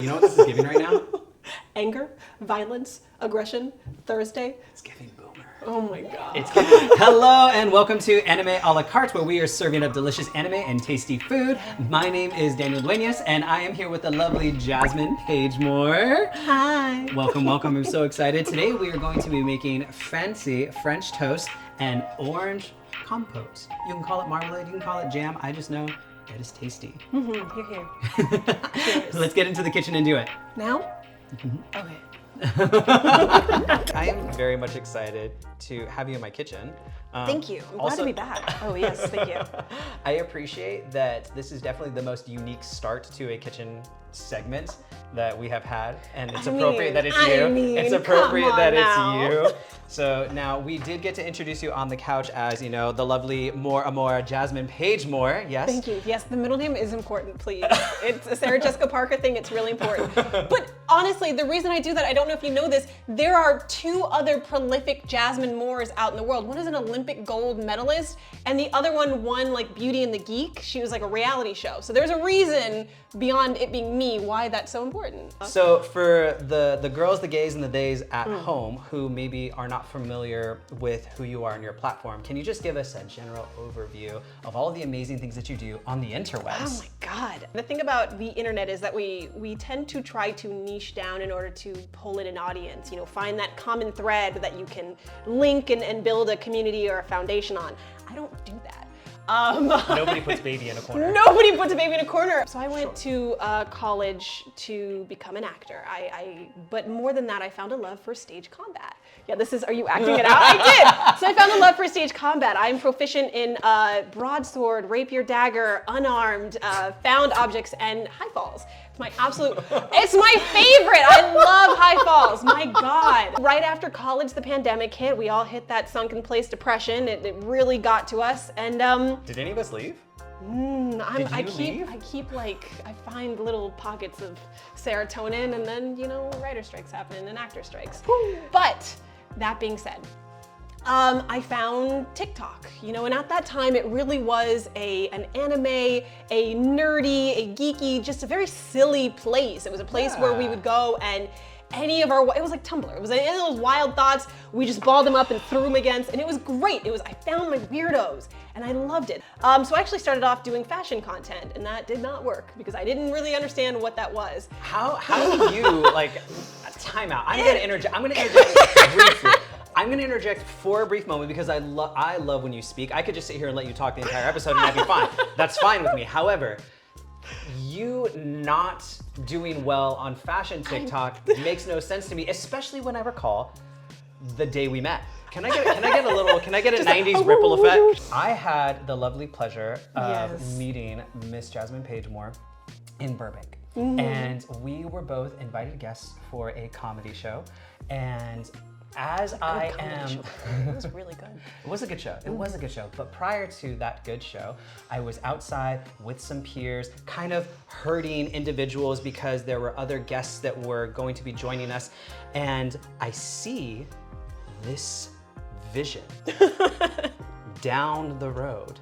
You know what this is giving right now? Anger, violence, aggression, Thursday. It's giving boomer. Oh my God. It's giving. Hello and welcome to Anime a la carte, where we are serving up delicious anime and tasty food. My name is Daniel Duenas and I am here with the lovely Jasmine Paige Moore. Hi. Welcome, welcome. I'm so excited. Today we are going to be making fancy French toast and orange compote. You can call it marmalade, you can call it jam. I just know that is tasty. Here, here. Cheers. Let's get into the kitchen and do it. Now? Okay. I am very much excited to have you in my kitchen. Thank you. I'm glad to be back. Oh yes, thank you. I appreciate that this is definitely the most unique start to a kitchen segment that we have had, and it's appropriate that it's you. It's appropriate that it's you. So now we did get to introduce you on the couch as, you know, the lovely More Jasmine Paige Moore. Yes. Thank you. Yes, the middle name is important, please. It's a Sarah Jessica Parker thing. It's really important. But honestly, the reason I do that, I don't know if you know this, there are two other prolific Jasmine Moores out in the world. One is an Olympic gold medalist, and the other one won like Beauty and the Geek. She was like a reality show. So there's a reason beyond it being me why that's so important. So for the girls, the gays, and the days at home who maybe are not familiar with who you are on your platform, can you just give us a general overview of all of the amazing things that you do on the interwebs? Oh my God. The thing about the internet is that we tend to try to niche down in order to pull in an audience, you know, find that common thread that you can link and build a community or a foundation on. I don't do that. Nobody puts baby in a corner. Nobody puts a baby in a corner. So I went to college to become an actor. But more than that, I found a love for stage combat. Yeah, are you acting it out? I did. So I found a love for stage combat. I'm proficient in broadsword, rapier, dagger, unarmed, found objects, and high falls. It's my favorite. I love high falls. My God. Right after college, the pandemic hit. We all hit that sunken place depression. It really got to us. And did any of us leave? I find little pockets of serotonin, and then, you know, writer strikes happen and actor strikes. But that being said, I found TikTok, you know, and at that time it really was an anime, a nerdy, a geeky, just a very silly place. It was a place where we would go and it was like Tumblr. It was any of those wild thoughts, we just balled them up and threw them against, and it was great. I found my weirdos and I loved it. So I actually started off doing fashion content, and that did not work because I didn't really understand what that was. How do you, like, time out. I'm gonna interject briefly. I'm going to interject for a brief moment because I love when you speak. I could just sit here and let you talk the entire episode and that'd be fine. That's fine with me. However, you not doing well on fashion TikTok makes no sense to me, especially when I recall the day we met. Can I get a 90s ripple effect? I had the lovely pleasure of meeting Miss Jasmine Paige Moore in Burbank. And we were both invited guests for a comedy show. And as I am, it was really good. It was a good show. It was a good show. But prior to that good show, I was outside with some peers, kind of herding individuals because there were other guests that were going to be joining us. And I see this vision down the road.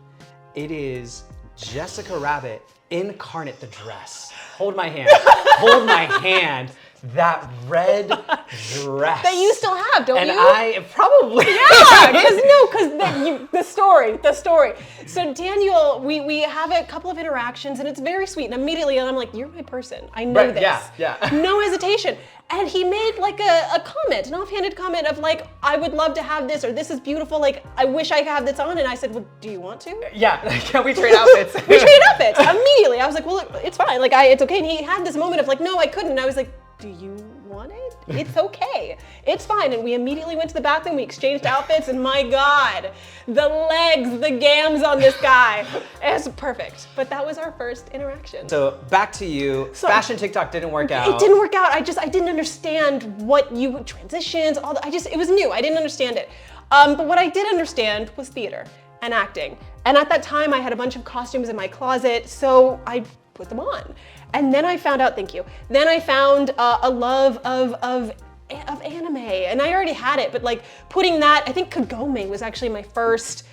It is Jessica Rabbit incarnate the dress. Hold my hand. Hold my hand. That red dress. That you still have, don't you? And I probably. Yeah, because the story. So Daniel, we have a couple of interactions and it's very sweet. And immediately I'm like, you're my person. I know this. Yeah. No hesitation. And he made like an offhanded comment of like, I would love to have this, or this is beautiful. Like, I wish I could have this on. And I said, well, do you want to? Yeah, can we trade outfits? We traded outfits immediately. I was like, well, look, it's fine. Like, it's okay. And he had this moment of like, no, I couldn't. And I was like, do you want it? It's okay. It's fine. And we immediately went to the bathroom, we exchanged outfits, and my God, the legs, the gams on this guy. It's perfect. But that was our first interaction. So back to you. Fashion TikTok didn't work out. It didn't work out. I didn't understand what transitions, it was new. I didn't understand it. But what I did understand was theater and acting. And at that time, I had a bunch of costumes in my closet, so I put them on. And then I found out, then I found a love of anime, and I already had it, but like putting that, I think Kagome was actually my first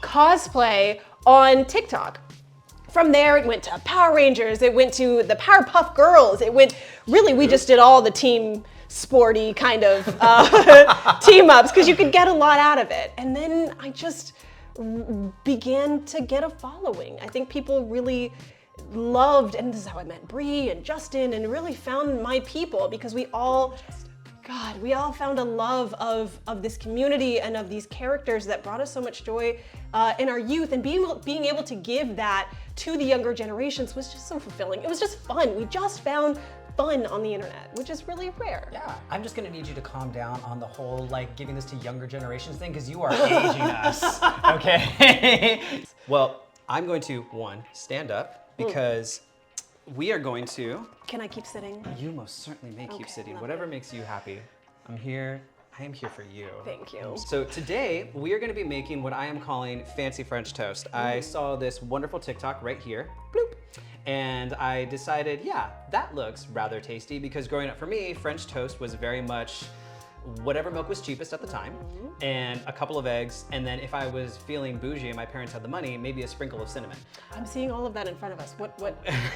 cosplay on TikTok. from there, it went to Power Rangers. It went to the Powerpuff Girls. We just did all the team sporty kind of team ups because you could get a lot out of it. And then I just began to get a following. I think people really loved, and this is how I met Bree and Justin, and really found my people because we all found a love of this community and of these characters that brought us so much joy in our youth, and being able to give that to the younger generations was just so fulfilling. It was just fun. We just found fun on the internet, which is really rare. Yeah, I'm just gonna need you to calm down on the whole like giving this to younger generations thing because you are aging us, okay? Well, I'm going to, one, stand up because we are going to... Can I keep sitting? You most certainly may keep sitting. Whatever makes you happy. I'm here. I am here for you. Thank you. So today we are going to be making what I am calling fancy French toast. I saw this wonderful TikTok right here, bloop, and I decided, yeah, that looks rather tasty because growing up for me, French toast was very much whatever milk was cheapest at the time, and a couple of eggs, and then if I was feeling bougie and my parents had the money, maybe a sprinkle of cinnamon. I'm seeing all of that in front of us. What?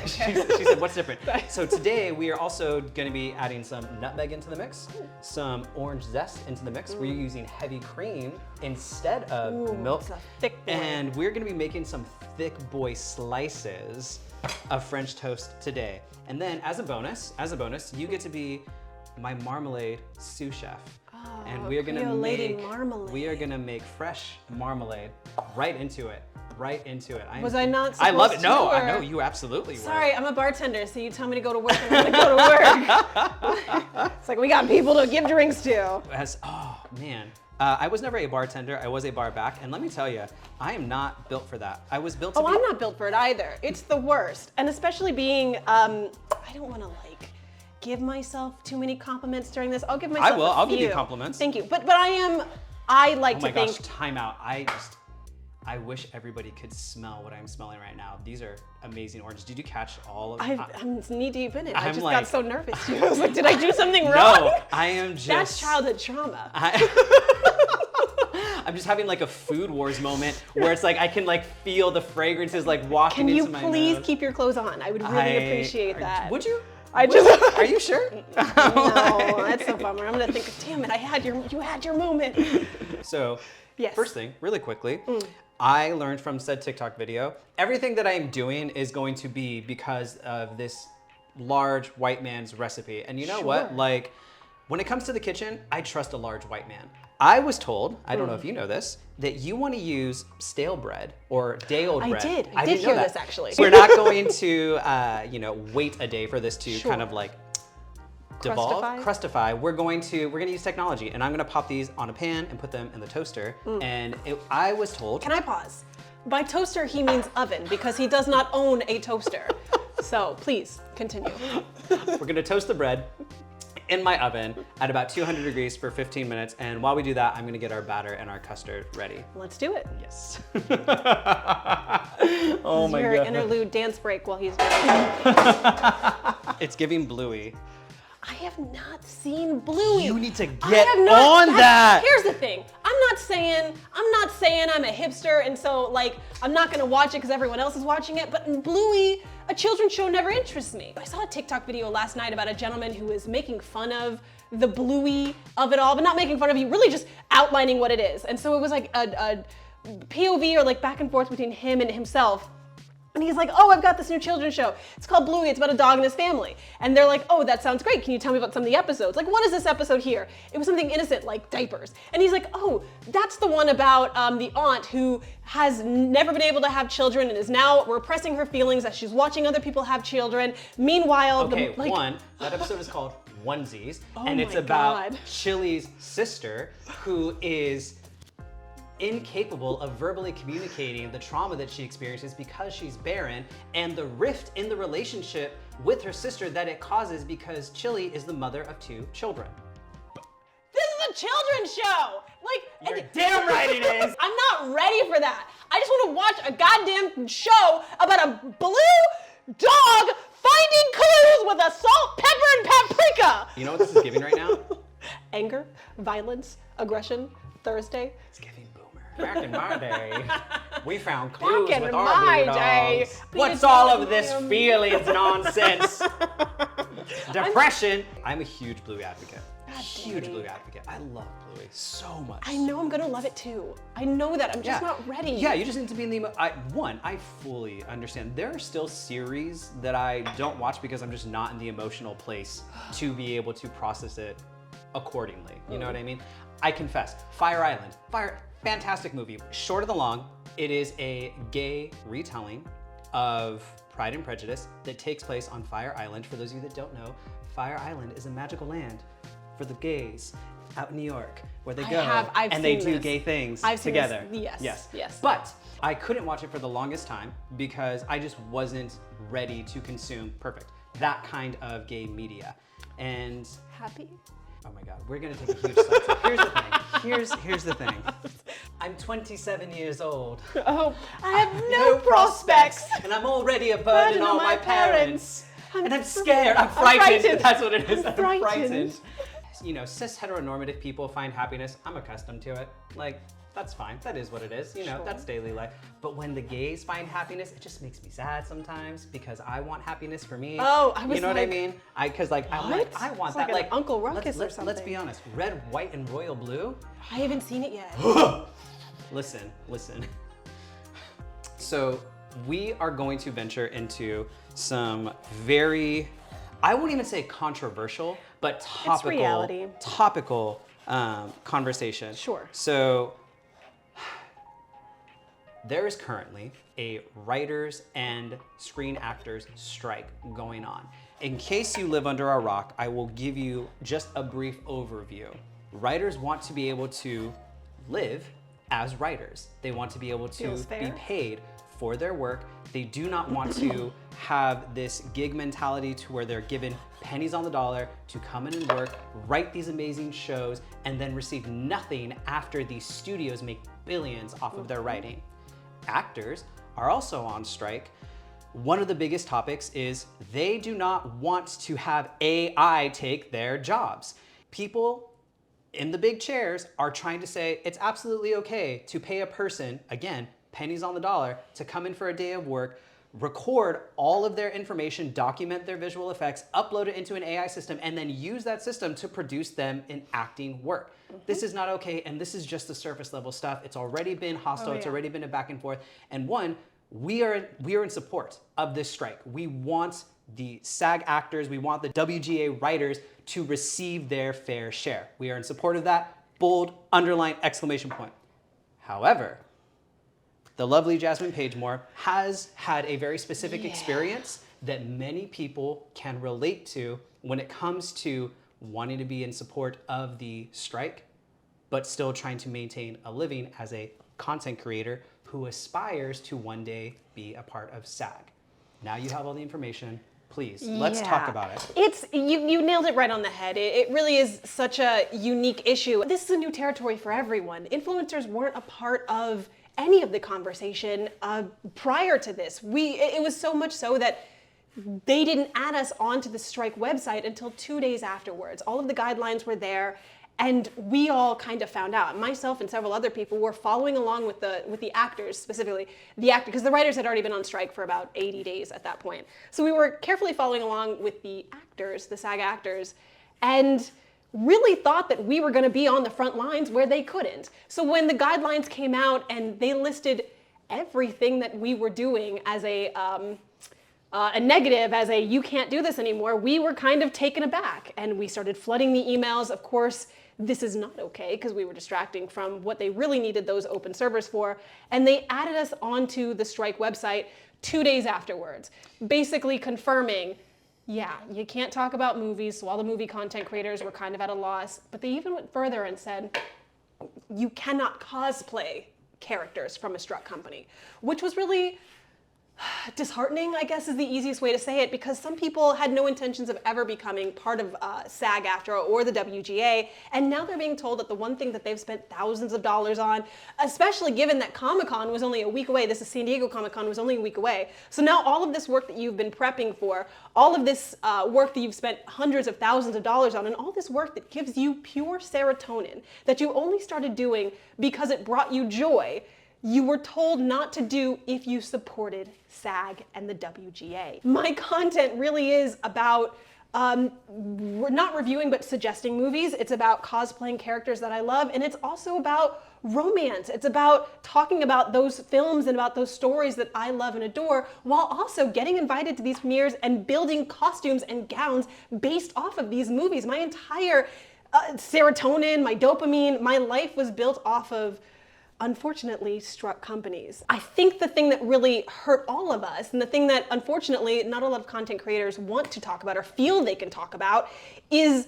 She said, what's different? So today we are also going to be adding some nutmeg into the mix, some orange zest into the mix. We're using heavy cream instead of milk. It's a thick boy. And we're going to be making some thick boy slices of French toast today. And then as a bonus, you get to be my marmalade sous chef. And we are gonna make fresh marmalade right into it. Was I not supposed I love it. No, to, I know you absolutely were. Sorry, I'm a bartender, so you tell me to go to work, I'm gonna go to work. It's like we got people to give drinks to. Oh man. I was never a bartender, I was a bar back, and let me tell you, I am not built for that. I was built to be... I'm not built for it either. It's the worst. And especially being, I don't wanna like, give myself too many compliments during this. I'll give myself I'll give you compliments. Thank you. But I like to think. Oh my gosh, time out. I wish everybody could smell what I'm smelling right now. These are amazing oranges. Did you catch all of them? I'm knee deep in it. I just got so nervous. I was like, did I do something wrong? No, I am just. That's childhood trauma. I'm just having like a food wars moment where it's like I can like feel the fragrances like walking into my nose. Can you please keep your clothes on? I would really appreciate that. Would you? Are you sure? No, that's a bummer. I'm gonna think, damn it, you had your moment. So, yes. First thing, really quickly, I learned from said TikTok video, everything that I am doing is going to be because of this large white man's recipe. And you know what? Like, when it comes to the kitchen, I trust a large white man. I was told, I don't know if you know this, that you want to use stale bread or day-old bread. I did hear this actually. So we're not going to, wait a day for this to kind of like crustify. We're gonna use technology, and I'm gonna pop these on a pan and put them in the toaster. And I was told. Can I pause? By toaster, he means oven because he does not own a toaster. So please continue. We're gonna toast the bread in my oven at about 200 degrees for 15 minutes. And while we do that, I'm gonna get our batter and our custard ready. Let's do it. Yes. Oh my God. Your interlude dance break while he's doing it. It's giving Bluey. I have not seen Bluey. You need to get on that. Here's the thing. I'm not saying I'm a hipster and so like I'm not gonna watch it because everyone else is watching it, but Bluey, a children's show, never interests me. I saw a TikTok video last night about a gentleman who was making fun of the Bluey of it all, but not making fun of you, really just outlining what it is. And so it was like a POV or like back and forth between him and himself. And he's like, oh, I've got this new children's show. It's called Bluey. It's about a dog and his family. And they're like, oh, that sounds great. Can you tell me about some of the episodes? Like, what is this episode here? It was something innocent, like diapers. And he's like, oh, that's the one about the aunt who has never been able to have children and is now repressing her feelings as she's watching other people have children. Meanwhile, that episode is called Onesies. And it's about Chili's sister who is incapable of verbally communicating the trauma that she experiences because she's barren and the rift in the relationship with her sister that it causes because Chili is the mother of 2 children. This is a children's show! Like, you're damn right it is! I'm not ready for that. I just want to watch a goddamn show about a blue dog finding clues with a salt, pepper, and paprika! You know what this is giving right now? Anger, violence, aggression, Thursday. It's giving Boomer. Back in my day. We found clues Back with in our my blue day, dogs. the What's all of this Italian- feelings nonsense? Depression. I'm a huge Bluey advocate. Huge Bluey advocate. I love Bluey so much. I know I'm gonna love it too. I know that. I'm just not ready. Yeah, you just need to be in the. I fully understand. There are still series that I don't watch because I'm just not in the emotional place to be able to process it accordingly. You know what I mean? I confess. Fire Island. Fantastic movie. Short of the long, it is a gay retelling of Pride and Prejudice that takes place on Fire Island. For those of you that don't know, Fire Island is a magical land for the gays out in New York, where they go and they do gay things together. Yes. But I couldn't watch it for the longest time because I just wasn't ready to consume that kind of gay media. And Happy? oh my God, we're gonna take a huge side step. Here's the thing. Here's the thing. I'm 27 years old. Oh, I have no prospects. And I'm already a burden on my parents. And I'm scared. I'm frightened. That's what it is. I'm frightened. You know, cis heteronormative people find happiness. I'm accustomed to it. Like, that's fine. That is what it is. You know, that's daily life. But when the gays find happiness, it just makes me sad sometimes because I want happiness for me. Oh, I was You know what I mean? Because like, I'm like, I want that. Like Uncle Ruckus or something. Let's be honest. Red, white, and royal blue. I haven't seen it yet. Listen. So we are going to venture into some very, I won't even say controversial, but topical conversation. Sure. So there is currently a writers and screen actors strike going on. In case you live under a rock, I will give you just a brief overview. Writers want to be able to live as writers. They want to be able to be paid for their work. They do not want to have this gig mentality to where they're given pennies on the dollar to come in and work, write these amazing shows, and then receive nothing after these studios make billions off of their writing. Actors are also on strike. One of the biggest topics is they do not want to have AI take their jobs. People in the big chairs are trying to say it's absolutely okay to pay a person, again, pennies on the dollar, to come in for a day of work, record all of their information, document their visual effects, upload it into an AI system, and then use that system to produce them in acting work. This is not okay, and this is just the surface level stuff. It's already been hostile, it's already been a back and forth. And one, we are in support of this strike. We want the SAG actors, we want the WGA writers to receive their fair share. We are in support of that. Bold, underline, exclamation point. However, the lovely Jasmine Paige Moore has had a very specific experience that many people can relate to when it comes to wanting to be in support of the strike, but still trying to maintain a living as a content creator who aspires to one day be a part of SAG. Now you have all the information. Please, let's talk about it. It's you nailed it right on the head. It really is such a unique issue. This is a new territory for everyone. Influencers weren't a part of any of the conversation prior to this. It was so much so that they didn't add us onto the strike website until 2 days afterwards. All of the guidelines were there, and we all kind of found out. Myself and several other people were following along with the actors, specifically the actor, because the writers had already been on strike for about 80 days at that point. So we were carefully following along with the actors, the SAG actors, and really thought that we were going to be on the front lines where they couldn't. So when the guidelines came out and they listed everything that we were doing as a negative, as a you can't do this anymore, we were kind of taken aback, and we started flooding the emails. Of course, this is not okay because we were distracting from what they really needed those open servers for, and they added us onto the strike website 2 days afterwards, basically confirming, yeah, you can't talk about movies, so all the movie content creators were kind of at a loss, but they even went further and said, you cannot cosplay characters from a struck company, which was really disheartening, I guess is the easiest way to say it, because some people had no intentions of ever becoming part of SAG-AFTRA or the WGA, and now they're being told that the one thing that they've spent thousands of dollars on, especially given that Comic-Con was only a week away, this is San Diego Comic-Con, was only a week away, so now all of this work that you've been prepping for, all of this work that you've spent hundreds of thousands of dollars on, and all this work that gives you pure serotonin, that you only started doing because it brought you joy, you were told not to do if you supported SAG and the WGA. My content really is about not reviewing, but suggesting movies. It's about cosplaying characters that I love, and it's also about romance. It's about talking about those films and about those stories that I love and adore, while also getting invited to these premieres and building costumes and gowns based off of these movies. My entire serotonin, my dopamine, my life was built off of, unfortunately, struck companies. I think the thing that really hurt all of us, and the thing that unfortunately not a lot of content creators want to talk about or feel they can talk about, is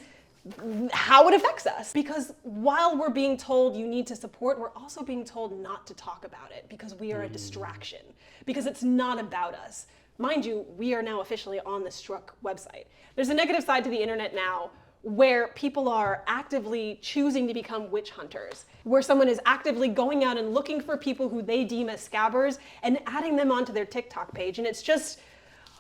how it affects us. Because while we're being told you need to support, we're also being told not to talk about it because we are a distraction, because it's not about us. Mind you, we are now officially on the struck website. There's a negative side to the internet now, where people are actively choosing to become witch hunters, where someone is actively going out and looking for people who they deem as scabbers and adding them onto their TikTok page. And it's just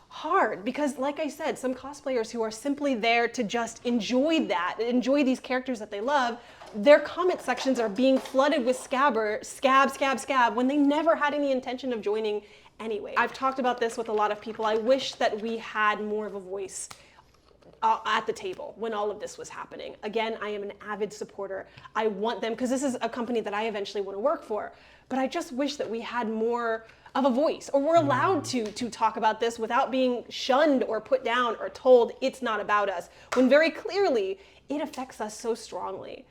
hard because, like I said, some cosplayers who are simply there to just enjoy that, enjoy these characters that they love, their comment sections are being flooded with scab, when they never had any intention of joining anyway. I've talked about this with a lot of people. I wish that we had more of a voice at the table when all of this was happening. Again, I am an avid supporter. I want them, because this is a company that I eventually want to work for, but I just wish that we had more of a voice, or we're allowed to talk about this without being shunned or put down or told it's not about us, when very clearly it affects us so strongly.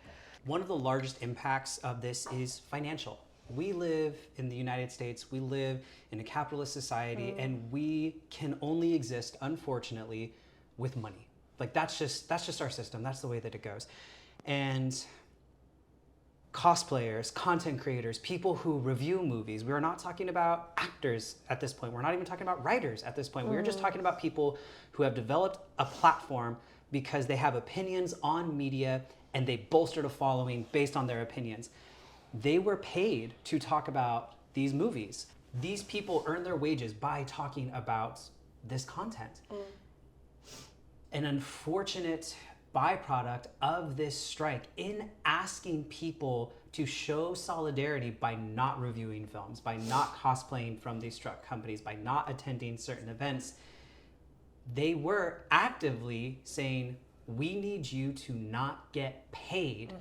One of the largest impacts of this is financial. We live in the United States, we live in a capitalist society, and we can only exist, unfortunately, with money. Like that's just our system. That's the way that it goes. And cosplayers, content creators, people who review movies, we are not talking about actors at this point. We're not even talking about writers at this point. We're just talking about people who have developed a platform because they have opinions on media and they bolstered a following based on their opinions. They were paid to talk about these movies. These people earn their wages by talking about this content. An unfortunate byproduct of this strike in asking people to show solidarity by not reviewing films, by not cosplaying from these struck companies, by not attending certain events, they were actively saying, we need you to not get paid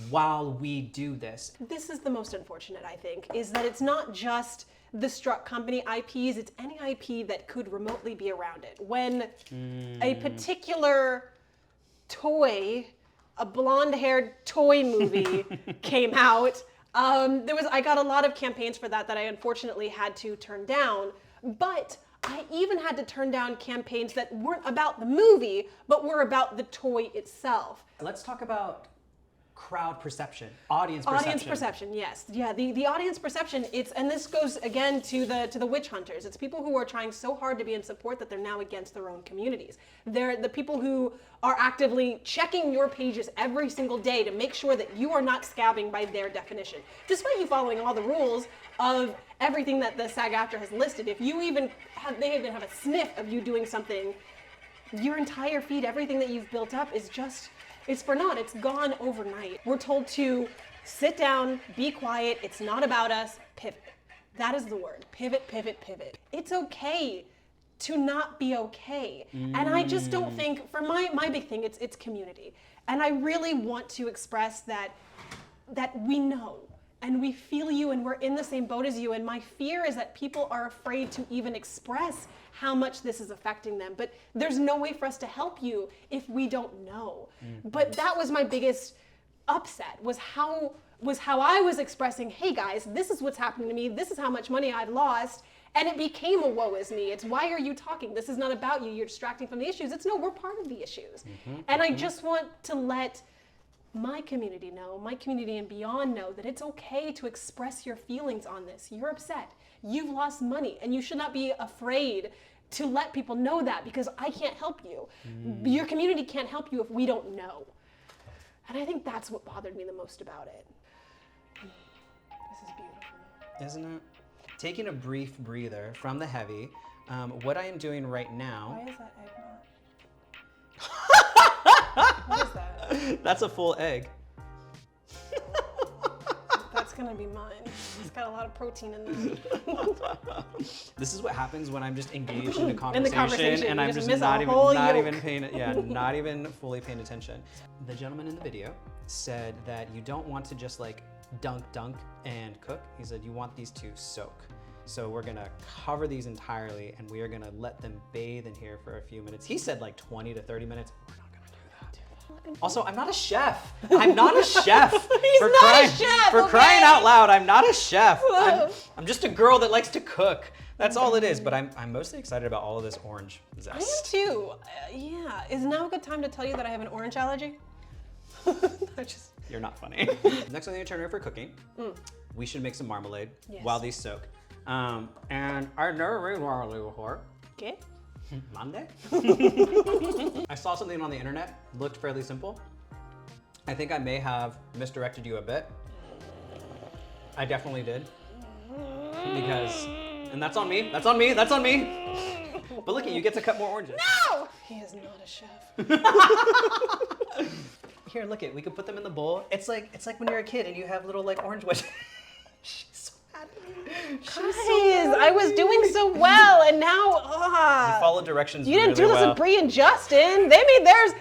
while we do this. This is the most unfortunate, I think, is that it's not just the struck company IPs, it's any IP that could remotely be around it. When a particular toy, a blonde-haired toy movie came out, I got a lot of campaigns for that I unfortunately had to turn down, but I even had to turn down campaigns that weren't about the movie, but were about the toy itself. Let's talk about crowd perception, audience perception. Audience perception, yes. Yeah, the audience perception, and this goes again to the witch hunters. It's people who are trying so hard to be in support that they're now against their own communities. They're the people who are actively checking your pages every single day to make sure that you are not scabbing by their definition. Despite you following all the rules of everything that the SAG-AFTRA has listed, if you even have a sniff of you doing something, your entire feed, everything that you've built up is just, it's for naught. It's gone overnight. We're told to sit down, be quiet. It's not about us. Pivot. That is the word. Pivot, pivot, pivot. It's okay to not be okay. And I just don't think, for my big thing, it's community. And I really want to express that we know and we feel you and we're in the same boat as you. And my fear is that people are afraid to even express how much this is affecting them. But there's no way for us to help you if we don't know. But that was my biggest upset, was how I was expressing, hey guys, this is what's happening to me. This is how much money I've lost. And it became a woe is me. It's why are you talking? This is not about you. You're distracting from the issues. It's no, we're part of the issues. And I just want to let my community know, my community and beyond know that it's okay to express your feelings on this. You're upset. You've lost money and you should not be afraid to let people know that, because I can't help you. Your community can't help you if we don't know. And I think that's what bothered me the most about it. This is beautiful. Isn't it? Taking a brief breather from the heavy, what I am doing right now. Why is that egg not? What is that? That's a full egg. That's gonna be mine. It's got a lot of protein in there. This is what happens when I'm just engaged in a conversation, and I'm just miss not a even whole not yolk. even paying not even fully paying attention. The gentleman in the video said that you don't want to just like dunk and cook. He said you want these to soak. So we're gonna cover these entirely, and we are gonna let them bathe in here for a few minutes. He said like 20 to 30 minutes. We're not gonna do that. Also, I'm not a chef. I'm not a chef. He's not a chef, For okay? crying out loud, I'm not a chef. I'm just a girl that likes to cook. That's all it is, but I'm mostly excited about all of this orange zest. I am too. Yeah. Is now a good time to tell you that I have an orange allergy? You're not funny. Next on the itinerary for cooking, we should make some marmalade while these soak. And I've never made marmalade before. Okay. Monday? I saw something on the internet, looked fairly simple. I think I may have misdirected you a bit. I definitely did. Because, and that's on me, that's on me, that's on me. But look, you get to cut more oranges. No! He is not a chef. Here, look it, we could put them in the bowl. It's like when you're a kid and you have little like orange wedges. She's so mad at me. Guys, I was doing so well, and now, You follow directions You didn't really do this well. with Bree and Justin. They made theirs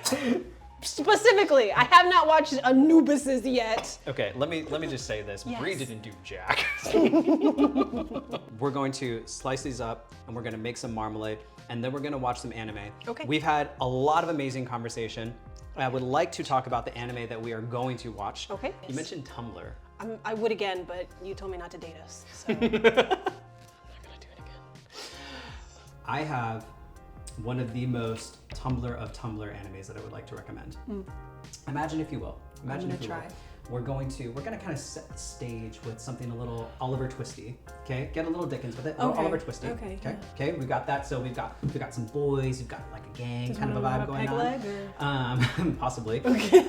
specifically. I have not watched Anubis's yet. Okay, let me just say this. Yes. Bree didn't do jack. We're going to slice these up, and we're gonna make some marmalade, and then we're gonna watch some anime. Okay. We've had a lot of amazing conversation. I would like to talk about the anime that we are going to watch. Okay. You mentioned Tumblr. I would again, but you told me not to date us, so I'm not gonna do it again. I have one of the most Tumblr of Tumblr animes that I would like to recommend. Imagine if you will. Imagine if you will. We're gonna kind of set the stage with something a little Oliver Twisty. Okay, get a little Dickens with it. A little Oliver Twisty. Okay. Okay. We've got that. So we've got some boys. We've got like a gang kind of a vibe going on. Possibly. Okay.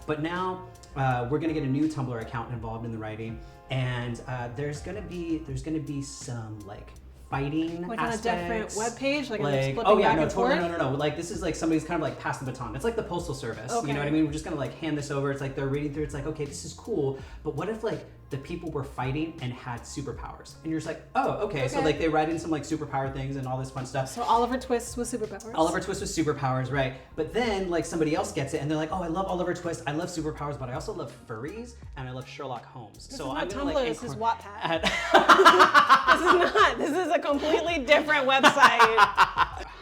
But now we're gonna get a new Tumblr account involved in the writing, and there's gonna be some like fighting Like aspects. on a different webpage, like flipping yeah, back no, and totally, forth? no. Like this is like somebody's kind of like passed the baton. It's like the postal service. Okay. You know what I mean? We're just gonna like hand this over. It's like they're reading through. It's like, okay, this is cool. But what if like the people were fighting and had superpowers? And you're just like, oh, okay. So like they write in some like superpower things and all this fun stuff. So Oliver Twist with superpowers. Oliver Twist with superpowers, right? But then like somebody else gets it and they're like, oh, I love Oliver Twist. I love superpowers, but I also love furries and I love Sherlock Holmes. This so is I'm not gonna Tumblr, like this is Wattpad. This is not. This is a completely different website.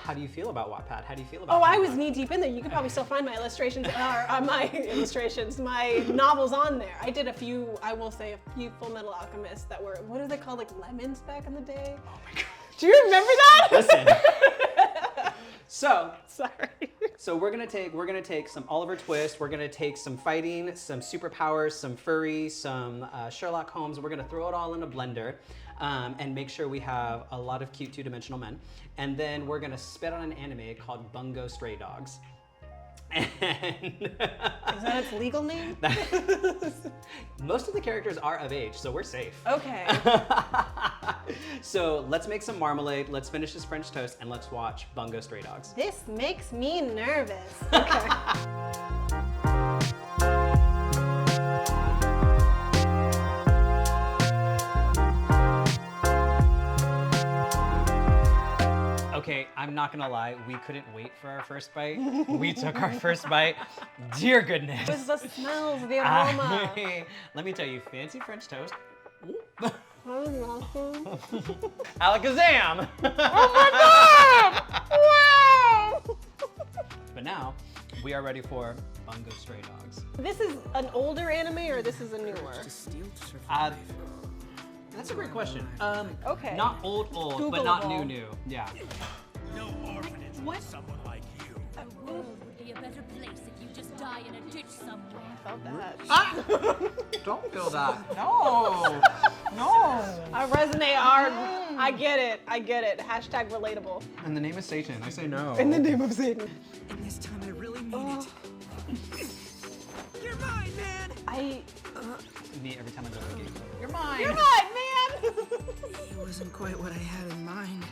How do you feel about Wattpad? How do you feel about I was Wattpad? knee deep in there. You can probably still find my illustrations, my novels on there. I did a few Full Metal Alchemists that were, what are they called, like lemons back in the day? Oh my God. Do you remember that? Listen. Sorry. So we're gonna take some Oliver Twist. We're gonna take some fighting, some superpowers, some furry, some Sherlock Holmes. We're gonna throw it all in a blender and make sure we have a lot of cute two-dimensional men. And then we're gonna spit on an anime called Bungo Stray Dogs. And Is that its legal name? Most of the characters are of age, so we're safe. Okay. So let's make some marmalade, let's finish this French toast, and let's watch Bungo Stray Dogs. This makes me nervous. Okay. Okay, I'm not gonna lie, we couldn't wait for our first bite. We took our first bite. Dear goodness. It's the smells, the aroma. Let me tell you, fancy French toast. Awesome. Alakazam! Oh my God! Wow! But now, we are ready for Bungo Stray Dogs. This is an older anime or this is a newer? That's a great question. Okay. Not old, but not Googleable. new. Yeah. No orphanage for someone like you. The world would be a better place if you just die in a ditch somewhere. Felt that. Don't feel that. No. No. I resonate hard. I get it. Hashtag relatable. In the name of Satan, I say no. In the name of Satan. And this time I really mean it. You're mine, man! Me every time I go to the game. You're mine. You're mine, man! It wasn't quite what I had in mind.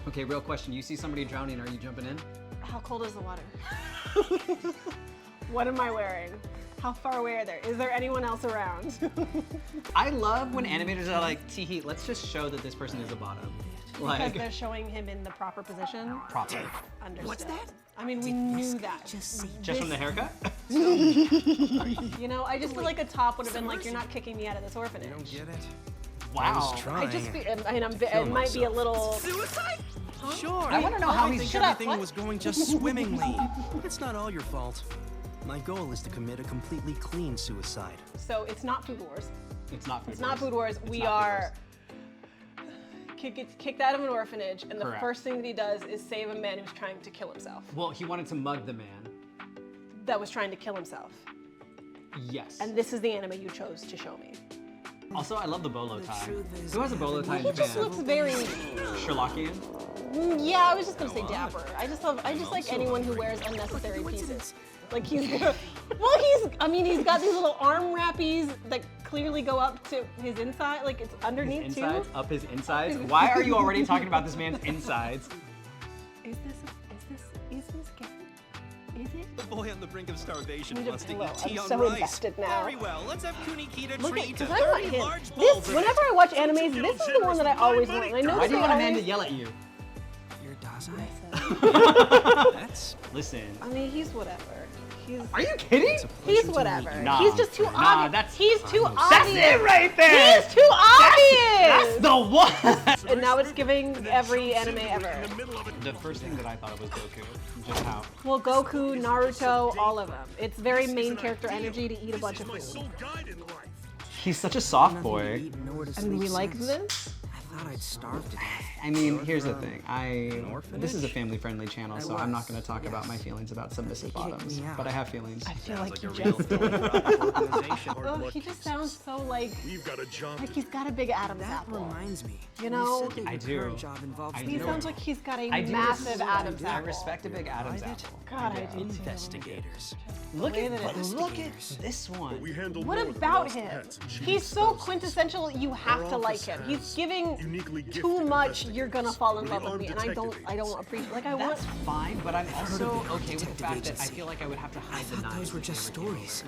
Okay, real question. You see somebody drowning, are you jumping in? How cold is the water? What am I wearing? How far away are they? Is there anyone else around? I love when animators are like, Teehee, let's just show that this person is a bottom. Because they're showing him in the proper position. Proper. Understood. What's that? I mean, we knew that. Just see. Just from the haircut? You know, I just feel like a top would have been like, you're not kicking me out of this orphanage. You don't get it? Wow. I was trying. I just feel, I mean, it might be a little. Suicide? Sure. I wanna know how I he's- think Shut up, everything what? was going just swimmingly. It's not all your fault. My goal is to commit a completely clean suicide. So it's not Food Wars. It's not Food It's Wars. not Food Wars. It's We not Food are gets kicked out of an orphanage, and the Correct. first thing that he does is save a man who's trying to kill himself. Well, he wanted to mug the man. That was trying to kill himself. Yes. And this is the anime you chose to show me. Also, I love the bolo tie. truth is, Who has a bolo tie in He just Japan? looks very. Sherlockian? Yeah, I was just gonna say dapper. I just like anyone who wears unnecessary pieces. Like he's he's got these little arm wrappies that clearly go up to his inside, like it's underneath His too. insides? Up his insides? Why are you already talking about this man's insides? Is this gay? Is it? The boy on the brink of starvation Need a wants to pillow. eat tea I'm on so rice. invested now. Very well, let's have Kunikita Look at, treat because to I want 30 him. large This, bowls of whenever I watch animes, this is the one that I always want. I know Why do you they want a man to always- yell at you? Your Dazai? Listen, That's Listen. I mean, he's whatever. Are you kidding? a pleasure He's to whatever. meet you. Nah. He's just too Nah, obvious. that's- He's too obvious. That's it right there! He's too obvious. That's the one! And now it's giving every anime ever. The first thing that I thought of was Goku. Just how. Well, Goku, Naruto, all of them. It's very main character energy to eat a bunch of food. He's such a soft boy. eat, nowhere to And sleep we like since. this? I thought I'd starve to death. I mean, here's the thing. orphanage? This is a family-friendly channel, so I'm not was, going to talk about my feelings about submissive They kicked bottoms. me out. But I have feelings. I feel like you a real just did. organization. Oh, he just sounds so like he's got a big Adam's That apple. reminds me. You know, you said that I your do. current job involves I He do. sounds like he's got a I do massive respect- Adam's I apple. respect a big Adam's Right? apple. God, I do too. Investigators. Look way at that it is. look at this one. What about him? He's so quintessential. You have to like him. He's giving too much. You're gonna fall in love with me, and I don't appreciate. Like I want. That's fine, but I'm also okay with the fact that I feel like I would have to hide the I thought knives. those were if just they were here. stories.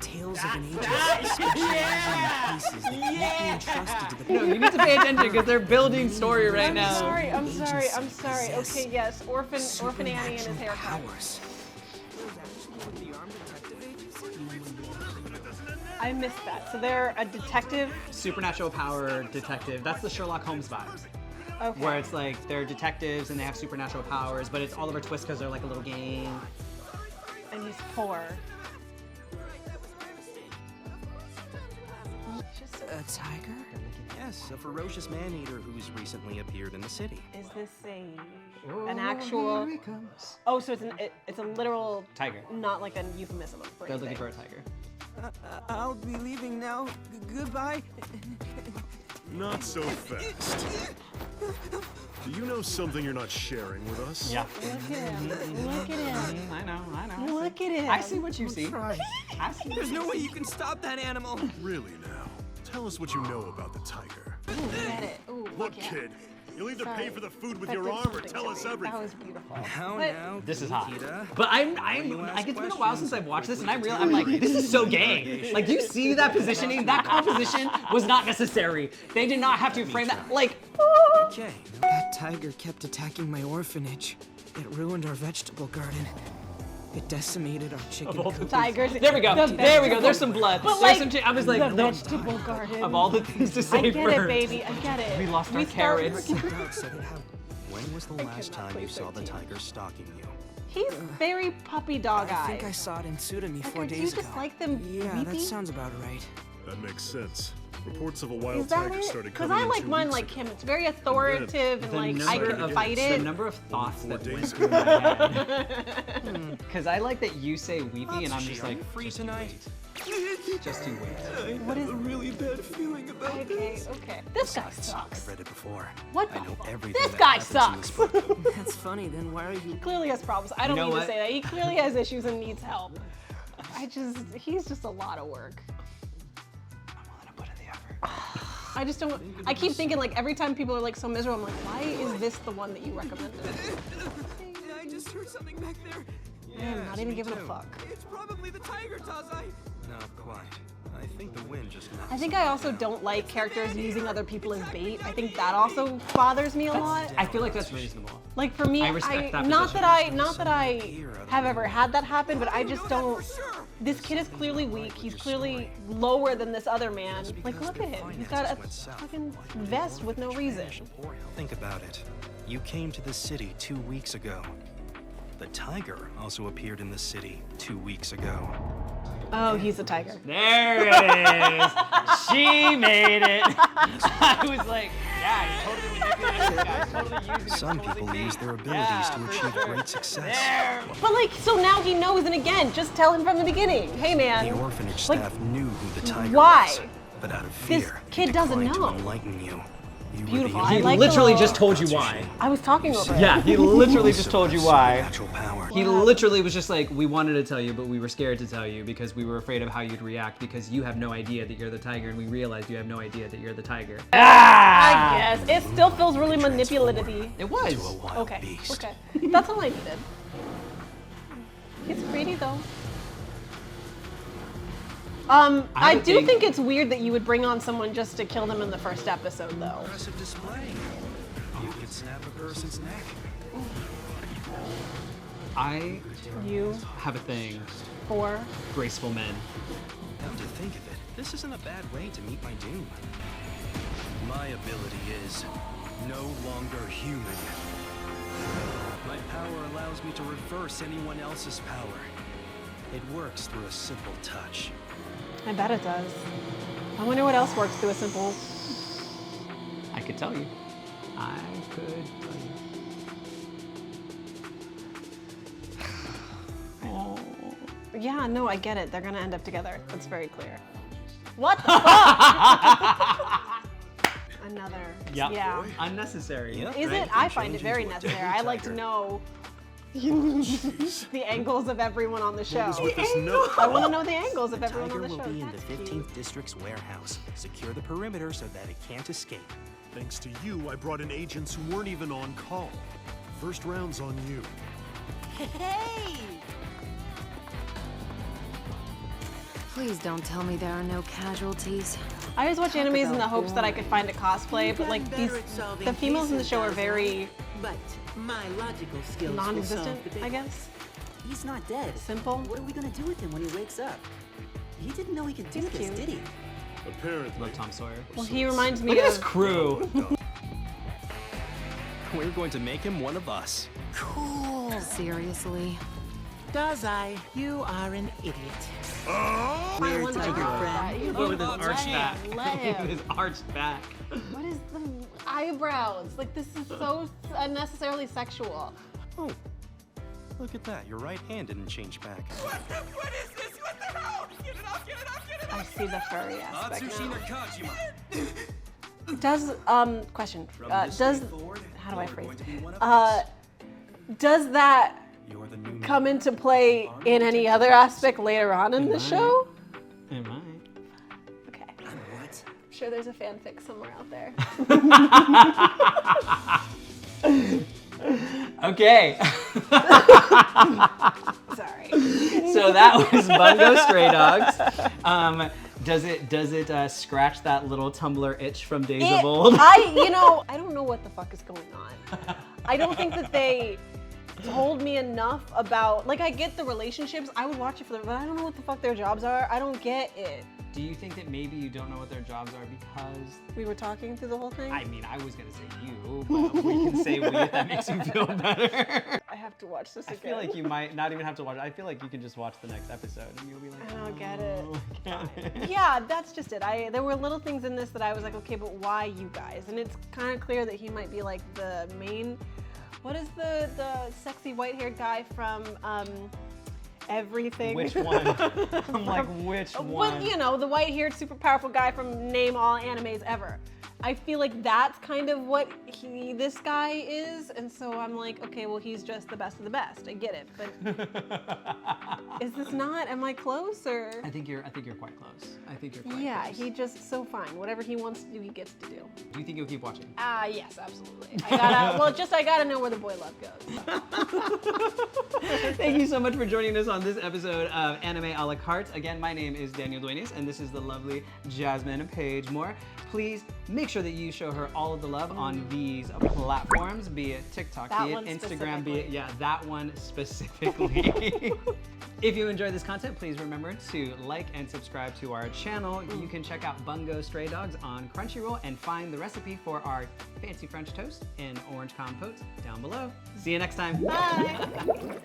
Tales of an ancient Yeah! pieces that can't be entrusted to the No, you need to pay attention because they're building story right I'm now. sorry. I'm sorry. I'm Agencies sorry. possess Okay, yes, Orphan Annie and his supernatural haircut. powers. I missed that. So they're a detective. Supernatural power detective. That's the Sherlock Holmes vibes. Okay. Where it's like they're detectives and they have supernatural powers, but it's Oliver Twist because they're like a little gang. And he's poor. A tiger? Yes, a ferocious man-eater who's recently appeared in the city. Is this an actual? Oh, so it's a literal Tiger. not like a euphemism for They're looking anything. for a tiger. I'll be leaving now. Goodbye. Not so fast. Do you know something you're not sharing with us? Yeah. Look at him. Look at him. I know. Look at him. I see what you see. Try. I see. There's no way you can stop that animal. Really now? Tell us what you know about the tiger. Ooh, get it. Ooh, Look, yeah. kid, you'll either pay Sorry. for the food with That your did arm or something tell to us me. everything. That was beautiful. How But- now? This is hot. Nikita? But You I ask it's been a while since questions I've watched this and quickly I'm like, this is so gay. Like, do you see that positioning? That composition was not necessary. They did not have to frame that. Like, Okay. That tiger kept attacking my orphanage. It ruined our vegetable garden. It decimated our chicken coop. Tigers. there we go. There we go. There's some blood. But There's like, some. I was like, the no, vegetable garden. of all the things to say I get it, first. baby. I get it. We lost our start- carrots. Dog said it had. When was the last cannot time play you saw the 13. tiger stalking you? He's very puppy dog I eyes. think I saw it in Tsurumi 4 Edgar, do days you just ago. like them Yeah, creepy? that sounds about right. That makes sense. Reports of a Is wild that tiger it? started Because coming I in like 2 mine weeks like ago. him. It's very authoritative and like I can fight The it. number of thoughts that 4 went days through my head. Because I like that you say weepy and I'm just like, free tonight. just you wait. What is? A really bad feeling about Okay, okay. This guy sucks. I've read it before. What I the know fuck? everything This that guy happens in this sucks. book. That's funny. Then why are you? Clearly has problems. I don't You know mean what? to say that. He clearly has issues and needs help. He's just a lot of work. I'm willing to put in the effort. I just don't, I keep thinking like every time people are like so miserable, I'm like, why is this the one that you recommended? I just heard heard something back there. Man, not even giving a fuck. It's probably the tiger, Tazai. Not quite. I think the wind just knocked I think I also don't like characters using other people as bait. I think that also bothers me a lot. I feel like that's reasonable. Like for me, I respect that not position. that I have ever had that happen, but I just don't. This kid is clearly weak. He's clearly lower than this other man. Like, look at him. He's got a fucking vest with no reason. Think about it. You came to this city 2 weeks ago. The tiger also appeared in the city 2 weeks ago. Oh, he's a tiger. There it is. She made it. I was like, yeah, he's totally manipulating this guy. He's totally using Some people use their abilities to achieve great success. But like, so now he knows, and again, just tell him from the beginning. Hey, man. The orphanage staff knew who the tiger why? was, but out of fear, This kid doesn't declined know. to enlighten you. You Beautiful. Were I He like literally the- just told you why. I was talking over it. Yeah, he literally just told you why. Supernatural power. He literally was just like, we wanted to tell you, but we were scared to tell you because we were afraid of how you'd react because you have no idea that you're the tiger and we realized you have no idea that you're the tiger. I guess. It still feels really manipulative. It was. To a wild Okay, beast. okay. That's all I needed. He's pretty though. I would do think- think it's weird that you would bring on someone just to kill them in the first episode though. Impressive display. You could snap a person's neck. I You have a thing. for Graceful men. Come to think of it, this isn't a bad way to meet my doom. My ability is no longer human. My power allows me to reverse anyone else's power. It works through a simple touch. I bet it does. I wonder what else works through a simple. I could tell you. I could tell you. Oh. Yeah, no, I get it. They're gonna end up together. That's very clear. What the fuck? Another. Yep. Yeah. Unnecessary. Yep. Is Right, it? I and find it change very into a necessary. deadly I like to tiger. know the angles of everyone on the show. With this note, I want to know the angles of The everyone tiger on the will show. be in the That's 15th cute. District's warehouse. Secure the perimeter so that it can't escape. thanks to you, I brought in agents who weren't even on call. First round's on you. Hey! Please don't tell me there are no casualties. I always watch Talk animes in the about hopes that I could find a cosplay, You've but like gotten these, better at solving the females in the cases, show are Tazai, very But my logical skills will solve non-existent, the big I guess. He's not dead. Simple. What are we gonna do with him when he wakes up? He didn't know he could do He's this, cute. did he? Apparently. Love Tom Sawyer. Well, he reminds me Look at of. this crew. We're going to make him one of us. Cool. Seriously? Tazai, you are an idiot. I Weird wonder tiger about that. friend. You Look at this let arched him, back. let Look at him. this arched back. What is the eyebrows? Like this is so unnecessarily sexual. Oh, look at that. Your right hand didn't change back. What is this? What the hell? Get it off, get it off, get it I off! see the furry aspect now. Kajima. Does question? Does forward, how do I you're phrase going to it? be one of us. Does that You're the new come into play in any other aspect later on in the show? Am I? Okay. What? I'm sure there's a fanfic somewhere out there. Okay. Sorry. So that was Bungo Stray Dogs. Does it scratch that little Tumblr itch from days of old? I don't know what the fuck is going on. I don't think that they told me enough about, like, I get the relationships, I would watch it for them, but I don't know what the fuck their jobs are. I don't get it. Do you think that maybe you don't know what their jobs are because, We were talking through the whole thing? I mean, I was gonna say you, but we can say we if that makes you feel better. I have to watch this I again. feel like you might not even have to watch it. I feel like you can just watch the next episode and you'll be like, I don't get it. "Oh, I get it." Yeah, that's just it. There were little things in this that I was like, okay, but why you guys? And it's kind of clear that he might be like the main. What is the sexy white-haired guy from Everything? Which one? I'm like, which one? Well, you know, the white-haired, super powerful guy from name all animes ever. I feel like that's kind of what this guy is, and so I'm like, okay, well, he's just the best of the best. I get it, but is this not? Am I close or? I think you're quite close. I think you're quite yeah, close. he just so fine. Whatever he wants to do, he gets to do. Do you think you'll keep watching? Yes, absolutely. I gotta know where the boy love goes. Thank you so much for joining us on this episode of Anime a la carte. Again, my name is Daniel Duenas, and this is the lovely Jasmine Paige Moore. Please make sure that you show her all of the love on these platforms, be it TikTok, That be it one Instagram, be it, specifically. that one specifically. If you enjoy this content, please remember to like and subscribe to our channel. You can check out Bungo Stray Dogs on Crunchyroll and find the recipe for our fancy French toast and orange compote down below. See you next time. Bye.